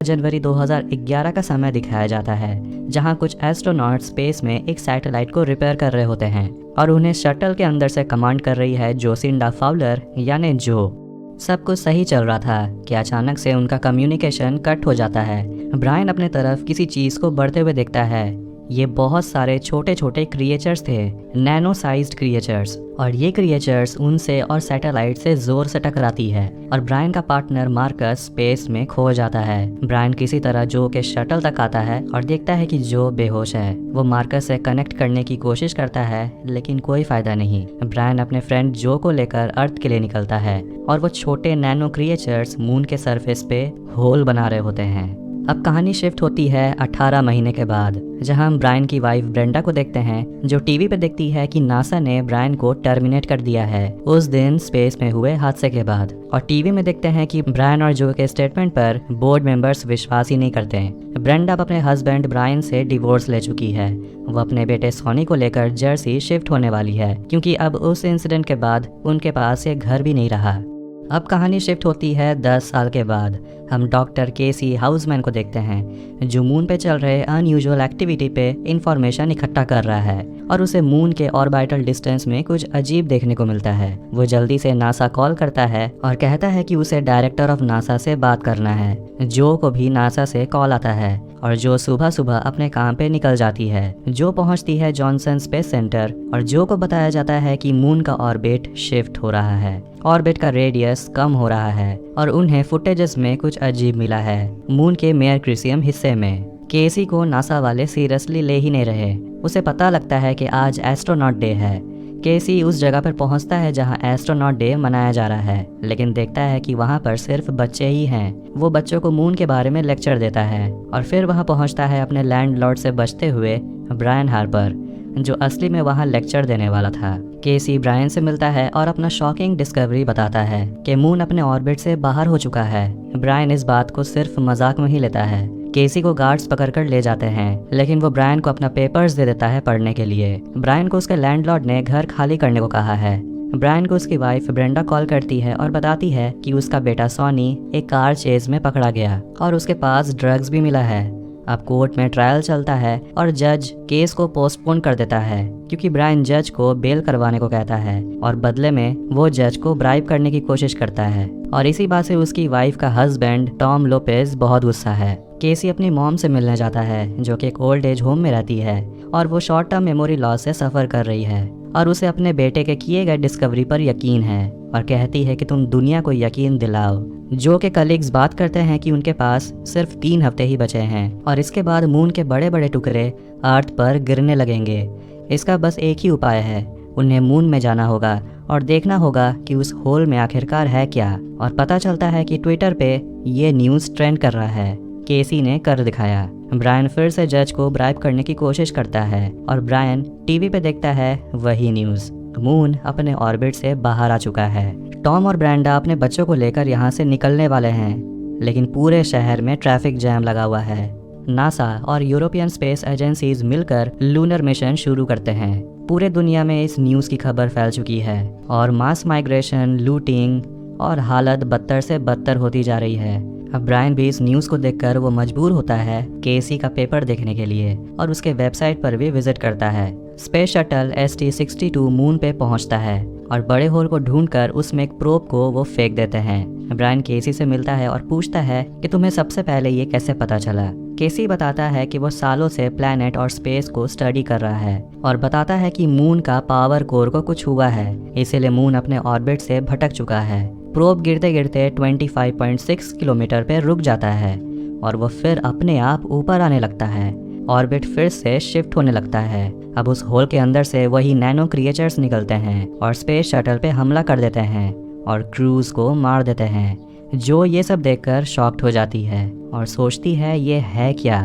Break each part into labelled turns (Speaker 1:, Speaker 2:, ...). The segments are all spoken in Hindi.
Speaker 1: जनवरी 2011 का समय दिखाया जाता है, जहां कुछ एस्ट्रोनॉट स्पेस में एक सैटेलाइट को रिपेयर कर रहे होते हैं और उन्हें शटल के अंदर से कमांड कर रही है जोसिंडा फाउलर यानी जो। सब कुछ सही चल रहा था कि अचानक से उनका कम्युनिकेशन कट हो जाता है। ब्रायन अपने तरफ किसी चीज़ को बढ़ते हुए देखता है। ये बहुत सारे छोटे छोटे क्रिएचर्स थे, नैनो साइज्ड क्रिएचर्स, और ये क्रिएचर्स उनसे और सैटेलाइट से जोर से टकराती है और ब्रायन का पार्टनर मार्कस स्पेस में खो जाता है। ब्रायन किसी तरह जो के शटल तक आता है और देखता है कि जो बेहोश है। वो मार्कस से कनेक्ट करने की कोशिश करता है लेकिन कोई फायदा नहीं। ब्रायन अपने फ्रेंड जो को लेकर अर्थ के लिए निकलता है और वो छोटे नैनो क्रिएचर्स मून के सरफेस पे होल बना रहे होते हैं। अब कहानी शिफ्ट होती है 18 महीने के बाद, जहां हम ब्रायन की वाइफ ब्रेंडा को देखते हैं जो टीवी पे देखती है कि नासा ने ब्रायन को टर्मिनेट कर दिया है उस दिन स्पेस में हुए हादसे के बाद। और टीवी में देखते हैं कि ब्रायन और जो के स्टेटमेंट पर बोर्ड मेंबर्स विश्वास ही नहीं करते। ब्रेंडा अपने हस्बैंड ब्रायन से डिवोर्स ले चुकी है। वो अपने बेटे सोनी को लेकर जर्सी शिफ्ट होने वाली है क्योंकि अब उस इंसिडेंट के बाद उनके पास एक घर भी नहीं रहा। अब कहानी शिफ्ट होती है 10 साल के बाद। हम डॉक्टर केसी हाउसमैन को देखते हैं जो मून पे चल रहे अनयूजुअल एक्टिविटी पे इंफॉर्मेशन इकट्ठा कर रहा है और उसे मून के ऑर्बिटल डिस्टेंस में कुछ अजीब देखने को मिलता है। वो जल्दी से नासा कॉल करता है और कहता है कि उसे डायरेक्टर ऑफ नासा से बात करना है। जो को भी नासा से कॉल आता है और जो सुबह सुबह अपने काम पे निकल जाती है। जो पहुंचती है जॉनसन स्पेस सेंटर और जो को बताया जाता है कि मून का ऑर्बिट शिफ्ट हो रहा है, ऑर्बिट का रेडियस कम हो रहा है और उन्हें फुटेजेस में कुछ अजीब मिला है मून के मेयर क्रिसियम हिस्से में। केसी को नासा वाले सीरियसली ले ही नहीं रहे। उसे पता लगता है कि आज एस्ट्रोनॉट डे है। केसी उस जगह पर पहुंचता है जहां एस्ट्रोनॉट डे मनाया जा रहा है, लेकिन देखता है कि वहां पर सिर्फ बच्चे ही हैं। वो बच्चों को मून के बारे में लेक्चर देता है और फिर वहां पहुंचता है अपने लैंडलॉर्ड से बचते हुए ब्रायन हार्पर, जो असली में वहां लेक्चर देने वाला था। केसी ब्रायन से मिलता है और अपना शॉकिंग डिस्कवरी बताता है कि मून अपने ऑर्बिट से बाहर हो चुका है। ब्रायन इस बात को सिर्फ मजाक में ही लेता है। केसी को गार्ड्स पकड़कर ले जाते हैं, लेकिन वो ब्रायन को अपना पेपर्स दे देता है पढ़ने के लिए। ब्रायन को उसके लैंडलॉर्ड ने घर खाली करने को कहा है। ब्रायन को उसकी वाइफ ब्रेंडा कॉल करती है और बताती है कि उसका बेटा सोनी एक कार चेज में पकड़ा गया और उसके पास ड्रग्स भी मिला है। अब कोर्ट में ट्रायल चलता है और जज केस को पोस्टपोन कर देता है क्योंकि ब्रायन जज को बेल करवाने को कहता है और बदले में वो जज को ब्राइब करने की कोशिश करता है। और इसी बात से उसकी वाइफ का हस्बैंड टॉम लोपेज बहुत गुस्सा है। केसी अपनी मॉम से मिलने जाता है जो कि एक ओल्ड एज होम में रहती है और वो शॉर्ट टर्म मेमोरी लॉस से सफ़र कर रही है और उसे अपने बेटे के किए गए डिस्कवरी पर यकीन है और कहती है कि तुम दुनिया को यकीन दिलाओ। जो के कलीग्स बात करते हैं कि उनके पास सिर्फ 3 हफ्ते ही बचे हैं और इसके बाद मून के बड़े बड़े टुकड़े अर्थ पर गिरने लगेंगे। इसका बस एक ही उपाय है, उन्हें मून में जाना होगा और देखना होगा कि उस होल में आखिरकार है क्या। और पता चलता है कि ट्विटर पे ये न्यूज़ ट्रेंड कर रहा है। केसी ने कर दिखाया। ब्रायन फिर से जज को ब्राइब करने की कोशिश करता है और ब्रायन टीवी पे देखता है वही न्यूज़। मून अपने ऑर्बिट से बाहर आ चुका है। टॉम और ब्रेंडा अपने बच्चों को लेकर यहाँ से निकलने वाले हैं, लेकिन पूरे शहर में ट्रैफिक जैम लगा हुआ है। नासा और यूरोपियन स्पेस एजेंसीज मिलकर लूनर मिशन शुरू करते हैं। पूरे दुनिया में इस न्यूज़ की खबर फैल चुकी है और मास माइग्रेशन, लूटिंग और हालत बदतर से बदतर होती जा रही है। अब ब्रायन भी इस न्यूज़ को देखकर वो मजबूर होता है केसी का पेपर देखने के लिए और उसके वेबसाइट पर भी विजिट करता है। स्पेस शटल ST-62 मून पे पहुंचता है और बड़े होल को ढूंढकर उसमें एक प्रोब को वो फेंक देते हैं। ब्रायन केसी से मिलता है और पूछता है कि तुम्हें सबसे पहले ये कैसे पता चला। केसी बताता है कि वो सालों से प्लैनेट और स्पेस को स्टडी कर रहा है और बताता है कि मून का पावर कोर को कुछ हुआ है, इसीलिए मून अपने ऑर्बिट से भटक चुका है। प्रोब गिरते गिरते 25.6 किलोमीटर पे रुक जाता है और वो फिर अपने आप ऊपर आने लगता है। ऑर्बिट फिर से शिफ्ट होने लगता है। अब उस होल के अंदर से वही नैनो क्रिएचर्स निकलते हैं और स्पेस शटल पे हमला कर देते हैं और क्रूज को मार देते हैं। जो ये सब देखकर शॉक्ड हो जाती है और सोचती है ये है क्या।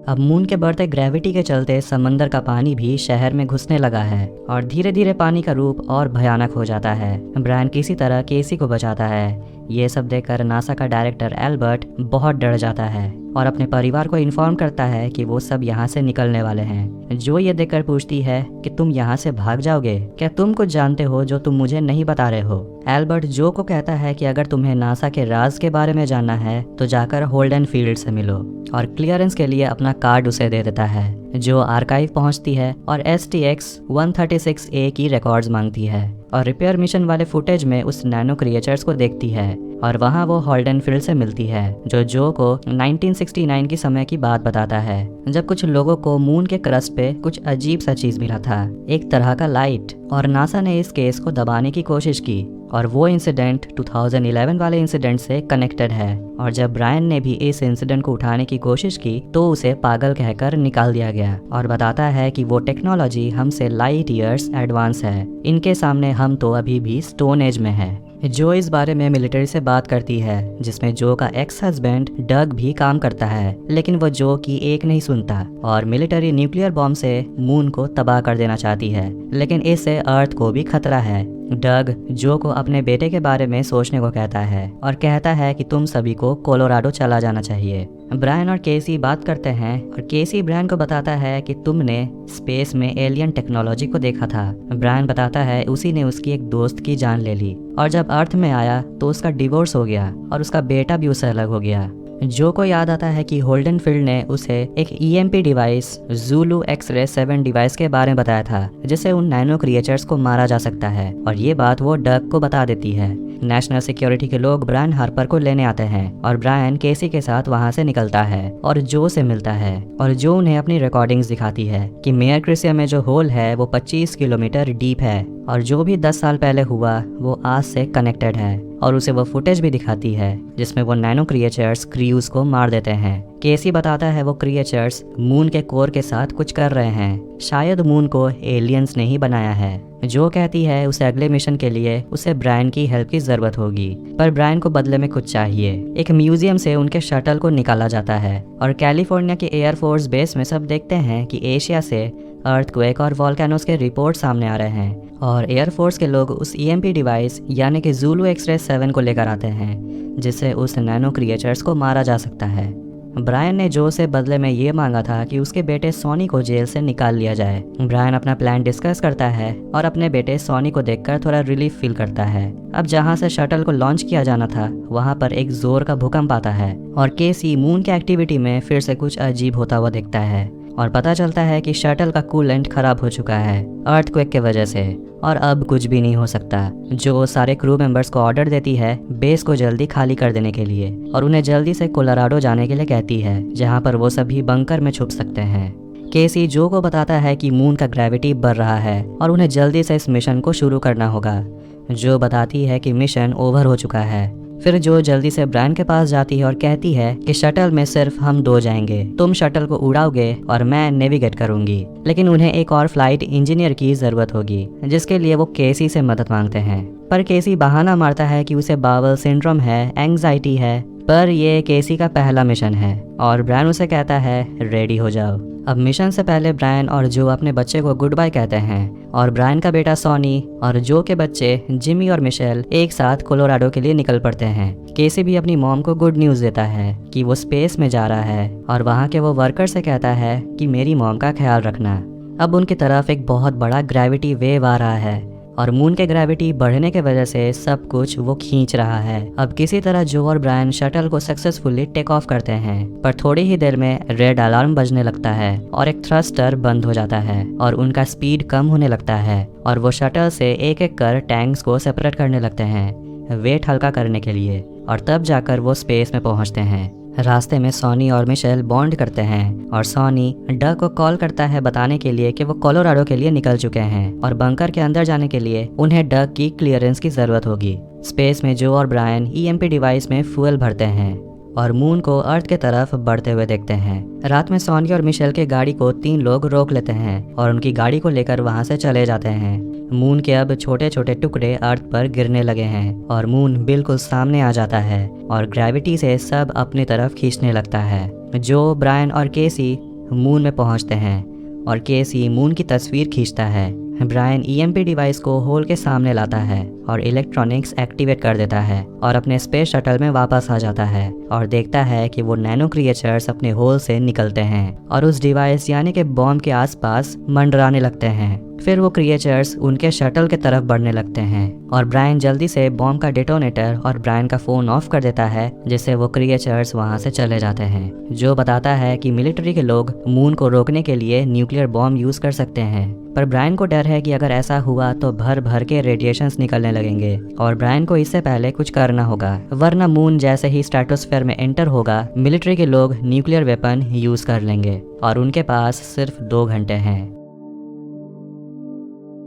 Speaker 1: अब मून के बढ़ते ग्रेविटी के चलते समंदर का पानी भी शहर में घुसने लगा है और धीरे धीरे पानी का रूप और भयानक हो जाता है। ब्रायन किसी तरह केसी को बचाता है। ये सब देखकर नासा का डायरेक्टर एल्बर्ट बहुत डर जाता है और अपने परिवार को इन्फॉर्म करता है कि वो सब यहाँ से निकलने वाले हैं। जो ये देखकर पूछती है कि तुम यहाँ से भाग जाओगे, क्या तुम कुछ जानते हो जो तुम मुझे नहीं बता रहे हो। एल्बर्ट जो को कहता है कि अगर तुम्हें नासा के राज के बारे में जानना है तो जाकर होल्डन फील्ड से मिलो, और क्लियरेंस के लिए अपना कार्ड उसे दे देता है। जो आर्काइव पहुंचती है और STX 136A की रिकॉर्ड्स मांगती है और रिपेयर मिशन वाले फुटेज में उस नैनो क्रिएचर्स को देखती है और वहाँ वो होल्डन फील्ड से मिलती है जो को 1969 की समय की बात बताता है, जब कुछ लोगों को मून के क्रस्ट पे कुछ अजीब सा चीज मिला था, एक तरह का लाइट, और नासा ने इस केस को दबाने की कोशिश की और वो इंसिडेंट 2011 वाले इंसिडेंट से कनेक्टेड है। और जब ब्रायन ने भी इस इंसिडेंट को उठाने की कोशिश की तो उसे पागल कहकर निकाल दिया गया और बताता है कि वो टेक्नोलॉजी हमसे लाइट ईयर्स एडवांस है, इनके सामने हम तो अभी भी स्टोन एज में है। जो इस बारे में मिलिट्री से बात करती है, जिसमें जो का एक्स हस्बैंड डग भी काम करता है, लेकिन वो जो की एक नहीं सुनता और मिलिट्री न्यूक्लियर बॉम्ब से मून को तबाह कर देना चाहती है, लेकिन इससे अर्थ को भी खतरा है। डग जो को अपने बेटे के बारे में सोचने को कहता है और कहता है कि तुम सभी को कोलोराडो चला जाना चाहिए। ब्रायन और केसी बात करते हैं और केसी ब्रायन को बताता है कि तुमने स्पेस में एलियन टेक्नोलॉजी को देखा था। ब्रायन बताता है उसी ने उसकी एक दोस्त की जान ले ली और जब अर्थ में आया तो उसका डिवोर्स हो गया और उसका बेटा भी उससे अलग हो गया। जो को याद आता है कि होल्डन फील्ड ने उसे एक EMP device Zulu X-ray 7 device के बारे में बताया था, जिससे उन नैनो क्रिएचर्स को मारा जा सकता है, और ये बात वो डग को बता देती है। नेशनल सिक्योरिटी के लोग ब्रायन हार्पर को लेने आते हैं और ब्रायन केसी के साथ वहाँ से निकलता है और जो से मिलता है और जो उन्हें अपनी रिकॉर्डिंग्स दिखाती है कि मेयर क्रिसिया में जो होल है वो 25 किलोमीटर डीप है और जो भी 10 साल पहले हुआ वो आज से कनेक्टेड है, और उसे वो फुटेज भी दिखाती है जिसमें वो नैनो क्रिएचर्स क्रूज को मार देते हैं। केसी बताता है वो क्रिएचर्स मून के कोर के साथ कुछ कर रहे हैं, शायद मून को एलियंस ने ही बनाया है। जो कहती है उसे अगले मिशन के लिए उसे ब्रायन की हेल्प की जरूरत होगी, पर ब्रायन को बदले में कुछ चाहिए। एक म्यूजियम से उनके शटल को निकाला जाता है और कैलिफोर्निया के एयरफोर्स बेस में सब देखते हैं कि एशिया से अर्थक्वेक और वॉल्केनोस के रिपोर्ट सामने आ रहे हैं और एयरफोर्स के लोग उस EMP डिवाइस यानी कि ज़ूलू X-ray 7 को लेकर आते हैं, जिससे उस नैनो क्रिएचर्स को मारा जा सकता है। ब्रायन ने जो से बदले में ये मांगा था कि उसके बेटे सॉनी को जेल से निकाल लिया जाए। ब्रायन अपना प्लान डिस्कस करता है और अपने बेटे सॉनी को देखकर थोड़ा रिलीफ फील करता है। अब जहाँ से शटल को लॉन्च किया जाना था वहाँ पर एक जोर का भूकंप आता है और केसी मून के एक्टिविटी में फिर से कुछ अजीब होता हुआ दिखता है और पता चलता है कि शटल का कूलेंट खराब हो चुका है अर्थक्वेक के वजह से और अब कुछ भी नहीं हो सकता। जो सारे क्रू मेंबर्स को ऑर्डर देती है बेस को जल्दी खाली कर देने के लिए और उन्हें जल्दी से कोलोराडो जाने के लिए कहती है, जहां पर वो सभी बंकर में छुप सकते हैं। केसी जो को बताता है कि मून का ग्रेविटी बढ़ रहा है और उन्हें जल्दी से इस मिशन को शुरू करना होगा। जो बताती है कि मिशन ओवर हो चुका है। फिर जो जल्दी से ब्रायन के पास जाती है और कहती है कि शटल में सिर्फ हम 2 जाएंगे, तुम शटल को उड़ाओगे और मैं नेविगेट करूंगी, लेकिन उन्हें एक और फ्लाइट इंजीनियर की जरूरत होगी, जिसके लिए वो केसी से मदद मांगते हैं। पर केसी बहाना मारता है कि उसे बावल सिंड्रोम है, एंग्जाइटी है, पर ये केसी का पहला मिशन है और ब्रायन उसे कहता है रेडी हो जाओ। अब मिशन से पहले ब्रायन और जो अपने बच्चे को गुड बाय कहते हैं और ब्रायन का बेटा सॉनी और जो के बच्चे जिमी और मिशेल एक साथ कोलोराडो के लिए निकल पड़ते हैं। केसी भी अपनी मॉम को गुड न्यूज़ देता है कि वो स्पेस में जा रहा है और वहाँ के वो वर्कर से कहता है कि मेरी मॉम का ख्याल रखना। अब उनकी तरफ एक बहुत बड़ा ग्रेविटी वेव आ रहा है और मून के ग्रेविटी बढ़ने के वजह से सब कुछ वो खींच रहा है। अब किसी तरह जो और ब्रायन शटल को सक्सेसफुली टेक ऑफ करते हैं, पर थोड़ी ही देर में रेड अलार्म बजने लगता है और एक थ्रस्टर बंद हो जाता है और उनका स्पीड कम होने लगता है और वो शटल से एक एक कर टैंक्स को सेपरेट करने लगते हैं वेट हल्का करने के लिए, और तब जाकर वो स्पेस में पहुंचते हैं। रास्ते में सॉनी और मिशेल बॉन्ड करते हैं और सॉनी डग को कॉल करता है बताने के लिए कि वो कोलोराडो के लिए निकल चुके हैं और बंकर के अंदर जाने के लिए उन्हें डग की क्लियरेंस की जरूरत होगी। स्पेस में जो और ब्रायन EMP डिवाइस में फ्यूल भरते हैं और मून को अर्थ के तरफ बढ़ते हुए देखते हैं। रात में सॉनी और मिशेल के गाड़ी को 3 लोग रोक लेते हैं और उनकी गाड़ी को लेकर वहां से चले जाते हैं। मून के अब छोटे छोटे टुकड़े अर्थ पर गिरने लगे हैं और मून बिल्कुल सामने आ जाता है और ग्रेविटी से सब अपनी तरफ खींचने लगता है। जो ब्रायन और केसी मून में पहुंचते हैं और केसी मून की तस्वीर खींचता है ब्रायन ईएमपी डिवाइस को होल के सामने लाता है और इलेक्ट्रॉनिक्स एक्टिवेट कर देता है और अपने स्पेस शटल में वापस आ जाता है और देखता है कि वो नैनो क्रिएचर्स अपने होल से निकलते हैं और उस डिवाइस यानी कि बॉम्ब के आसपास मंडराने लगते हैं। फिर वो क्रिएचर्स उनके शटल के तरफ बढ़ने लगते हैं और ब्रायन जल्दी से बॉम्ब का डेटोनेटर और ब्रायन का फोन ऑफ कर देता है, जिससे वो क्रिएचर्स वहां से चले जाते हैं। जो बताता है कि मिलिट्री के लोग मून को रोकने के लिए न्यूक्लियर बॉम्ब यूज कर सकते हैं, पर ब्रायन को डर है कि अगर ऐसा हुआ तो भर भर के रेडिएशंस निकलने लगेंगे और ब्रायन को इससे पहले कुछ करना होगा, वरना मून जैसे ही स्ट्रेटोस्फेयर में एंटर होगा मिलिट्री के लोग न्यूक्लियर वेपन यूज कर लेंगे और उनके पास सिर्फ 2 घंटे हैं।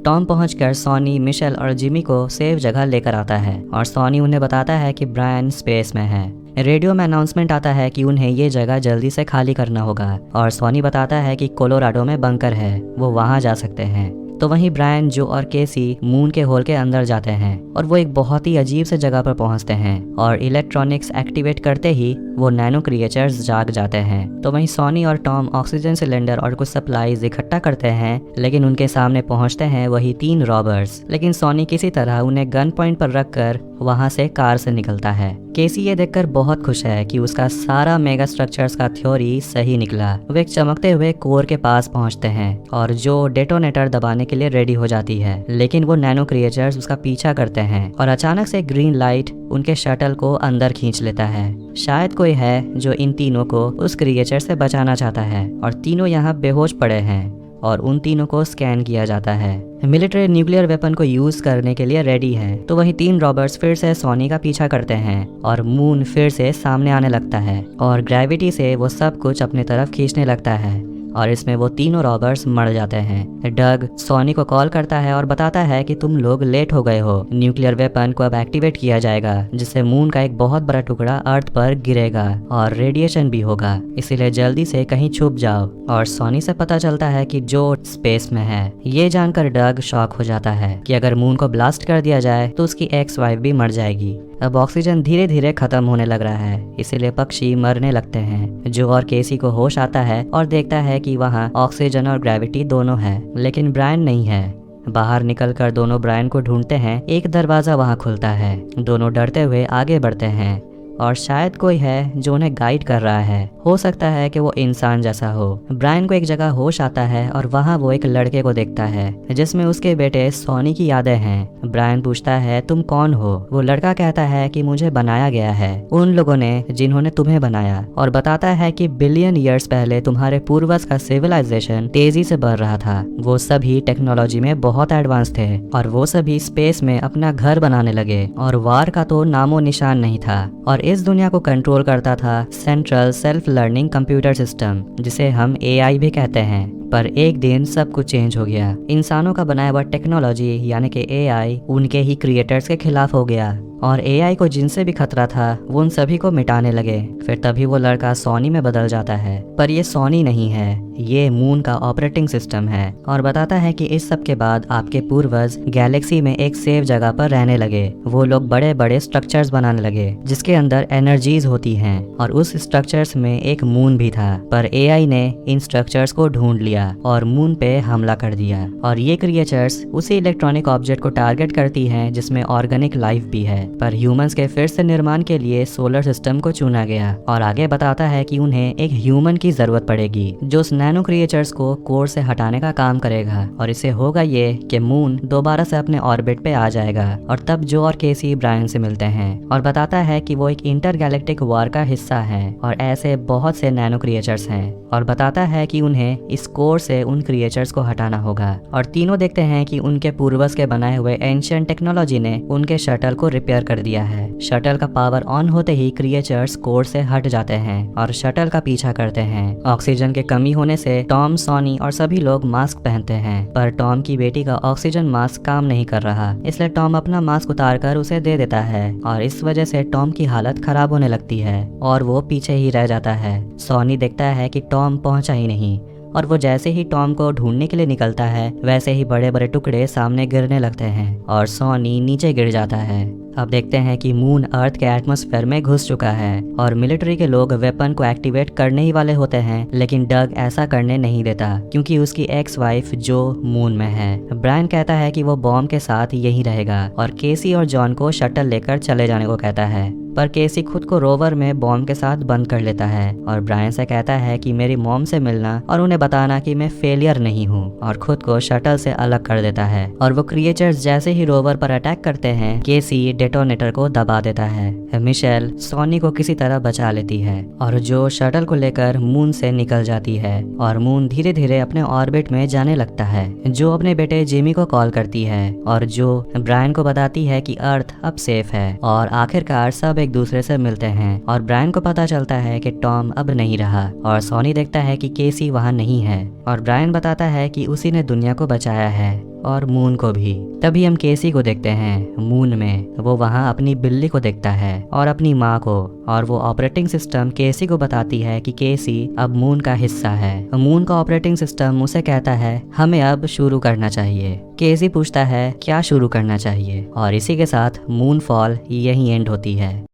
Speaker 1: टॉम पहुंचकर सॉनी, मिशेल और जिमी को सेफ जगह लेकर आता है और सॉनी उन्हें बताता है कि ब्रायन स्पेस में है। रेडियो में अनाउंसमेंट आता है कि उन्हें ये जगह जल्दी से खाली करना होगा और सॉनी बताता है कि कोलोराडो में बंकर है, वो वहां जा सकते हैं। तो वहीं ब्रायन, जो और केसी मून के होल के अंदर जाते हैं और वो एक बहुत ही अजीब से जगह पर पहुंचते हैं और इलेक्ट्रॉनिक्स एक्टिवेट करते ही वो नैनो क्रिएचर्स जाग जाते हैं। तो वहीं सॉनी और टॉम ऑक्सीजन सिलेंडर और कुछ सप्लाईज इकट्ठा करते हैं, लेकिन उनके सामने पहुंचते हैं वही 3 रॉबर्स। लेकिन सॉनी किसी तरह उन्हें गन पॉइंट पर रखकर वहां से कार से निकलता है। केसी ये देखकर बहुत खुश है कि उसका सारा मेगा स्ट्रक्चर्स का थ्योरी सही निकला। वे एक चमकते हुए कोर के पास पहुंचते हैं और जो डेटोनेटर दबाने के लिए रेडी हो जाती है, लेकिन वो नैनो क्रिएचर्स उसका पीछा करते हैं और अचानक से ग्रीन लाइट उनके शटल को अंदर खींच लेता है। शायद कोई है जो इन तीनों को उस क्रिएचर से बचाना चाहता है और तीनों यहाँ बेहोश पड़े हैं और उन तीनों को स्कैन किया जाता है। मिलिट्री न्यूक्लियर वेपन को यूज करने के लिए रेडी है। तो वही 3 रॉबर्ट्स फिर से सॉनी का पीछा करते हैं और मून फिर से सामने आने लगता है और ग्रेविटी से वो सब कुछ अपनी तरफ खींचने लगता है और इसमें वो तीनों रॉबर्ट्स मर जाते हैं। डग सॉनी को कॉल करता है और बताता है कि तुम लोग लेट हो गए हो, न्यूक्लियर वेपन को अब एक्टिवेट किया जाएगा, जिससे मून का एक बहुत बड़ा टुकड़ा अर्थ पर गिरेगा और रेडिएशन भी होगा, इसीलिए जल्दी से कहीं छुप जाओ। और सॉनी से पता चलता है कि जो स्पेस में है। ये जानकर डग शॉक हो जाता है कि अगर मून को ब्लास्ट कर दिया जाए तो उसकी एक्स वाइफ भी मर जाएगी। अब ऑक्सीजन धीरे धीरे खत्म होने लग रहा है, इसीलिए पक्षी मरने लगते हैं। जो और केसी को होश आता है और देखता है कि वहाँ ऑक्सीजन और ग्रेविटी दोनों है, लेकिन ब्रायन नहीं है। बाहर निकलकर दोनों ब्रायन को ढूंढते हैं। एक दरवाजा वहाँ खुलता है। दोनों डरते हुए आगे बढ़ते हैं और शायद कोई है जो उन्हें गाइड कर रहा है। हो सकता है कि वो इंसान जैसा हो। ब्रायन को एक जगह होश आता है और वहाँ वो एक लड़के को देखता है जिसमें उसके बेटे सॉनी की यादें हैं। ब्रायन पूछता है तुम कौन हो? वो लड़का कहता है कि मुझे बनाया गया है उन लोगों ने जिन्होंने तुम्हें बनाया, और बताता है कि बिलियन ईयर्स पहले तुम्हारे पूर्वज का सिविलाइजेशन तेजी से बढ़ रहा था। वो सभी टेक्नोलॉजी में बहुत एडवांस थे और वो सभी स्पेस में अपना घर बनाने लगे और वार का तो नामो निशान नहीं था। और इस दुनिया को कंट्रोल करता था central self learning computer system, जिसे हम AI भी कहते हैं। पर एक दिन सब कुछ चेंज हो गया। इंसानों का बनाया हुआ टेक्नोलॉजी यानी कि AI उनके ही क्रिएटर्स के खिलाफ हो गया और AI को जिनसे भी खतरा था वो उन सभी को मिटाने लगे। फिर तभी वो लड़का सॉनी में बदल जाता है, पर ये सॉनी नहीं है, ये मून का ऑपरेटिंग सिस्टम है और बताता है कि इस सब के बाद आपके पूर्वज गैलेक्सी में एक सेफ जगह पर रहने लगे। वो लोग बड़े बड़े स्ट्रक्चर्स बनाने लगे जिसके अंदर एनर्जीज होती हैं और उस स्ट्रक्चर्स में एक मून भी था, पर AI ने इन स्ट्रक्चर्स को ढूंढ लिया और मून पे हमला कर दिया। और ये क्रिएचर्स उसी इलेक्ट्रॉनिक ऑब्जेक्ट को टारगेट करती हैं जिसमें ऑर्गेनिक लाइफ भी है। पर ह्यूमंस के फिर से निर्माण के लिए सोलर सिस्टम को चुना गया और आगे बताता है कि उन्हें एक ह्यूमन की जरूरत पड़ेगी जो उस नैनो क्रिएचर्स को कोर से हटाने का काम करेगा। और इससे होगा ये कि मून दोबारा से अपने ऑर्बिट पे आ जाएगा। और तब जो और केसी ब्रायन से मिलते हैं और बताता है कि वो एक इंटर गैलेक्टिक वार का हिस्सा है और ऐसे बहुत से नैनो क्रिएचर्स हैं और बताता है कि उन्हें इस कोर से उन क्रिएचर्स को हटाना होगा। और तीनों देखते हैं कि उनके पूर्वज के बनाए हुए एंशिएंट टेक्नोलॉजी ने उनके शटल को रिपेयर कर दिया है। शटल का पावर ऑन होते ही क्रिएचर्स कोर से हट जाते हैं और शटल का पीछा करते हैं। ऑक्सीजन के कमी होने से टॉम, सॉनी और सभी लोग मास्क पहनते हैं, पर टॉम की बेटी का ऑक्सीजन मास्क काम नहीं कर रहा, इसलिए टॉम अपना मास्क उतार कर उसे दे देता है और इस वजह से टॉम की हालत खराब होने लगती है और वो पीछे ही रह जाता है। सॉनी देखता है कि टॉम पहुंचा ही नहीं और वो जैसे ही टॉम को ढूंढने के लिए निकलता है वैसे ही बड़े बड़े टुकड़े सामने गिरने लगते हैं और सॉनी नीचे गिर जाता है। अब देखते हैं कि मून अर्थ के एटमॉस्फेयर में घुस चुका है और मिलिट्री के लोग वेपन को एक्टिवेट करने ही वाले होते हैं, लेकिन डग ऐसा करने नहीं देता क्योंकि उसकी एक्स वाइफ जो मून में है। ब्रायन कहता है कि वो बॉम्ब के साथ यहीं रहेगा और केसी और जॉन को शटल लेकर चले जाने को कहता है, पर केसी खुद को रोवर में बॉम्ब के साथ बंद कर लेता है और ब्रायन से कहता है कि मेरी मॉम से मिलना और उन्हें बताना कि मैं फेलियर नहीं हूँ, और खुद को शटल से अलग कर देता है। और वो क्रिएचर्स जैसे ही रोवर पर अटैक करते हैं, केसी डेटोनेटर को दबा देता है। मिशेल सॉनी को किसी तरह बचा लेती है और जो शटल को लेकर मून से निकल जाती है और मून धीरे धीरे अपने ऑर्बिट में जाने लगता है। जो अपने बेटे जिमी को कॉल करती है और जो ब्रायन को बताती है कि अर्थ अब सेफ है और आखिरकार सब एक दूसरे से मिलते हैं। और ब्रायन को पता चलता है कि टॉम अब नहीं रहा और सॉनी देखता है कि केसी वहाँ नहीं है और ब्रायन बताता है कि उसी ने दुनिया को बचाया है और मून को भी। तभी हम केसी को देखते हैं मून में। वो वहाँ अपनी बिल्ली को देखता है और अपनी माँ को, और वो ऑपरेटिंग सिस्टम केसी को बताती है कि केसी अब मून का हिस्सा है। मून का ऑपरेटिंग सिस्टम उसे कहता है हमें अब शुरू करना चाहिए। केसी पूछता है क्या शुरू करना चाहिए, और इसी के साथ मून फॉल यहीं एंड होती है।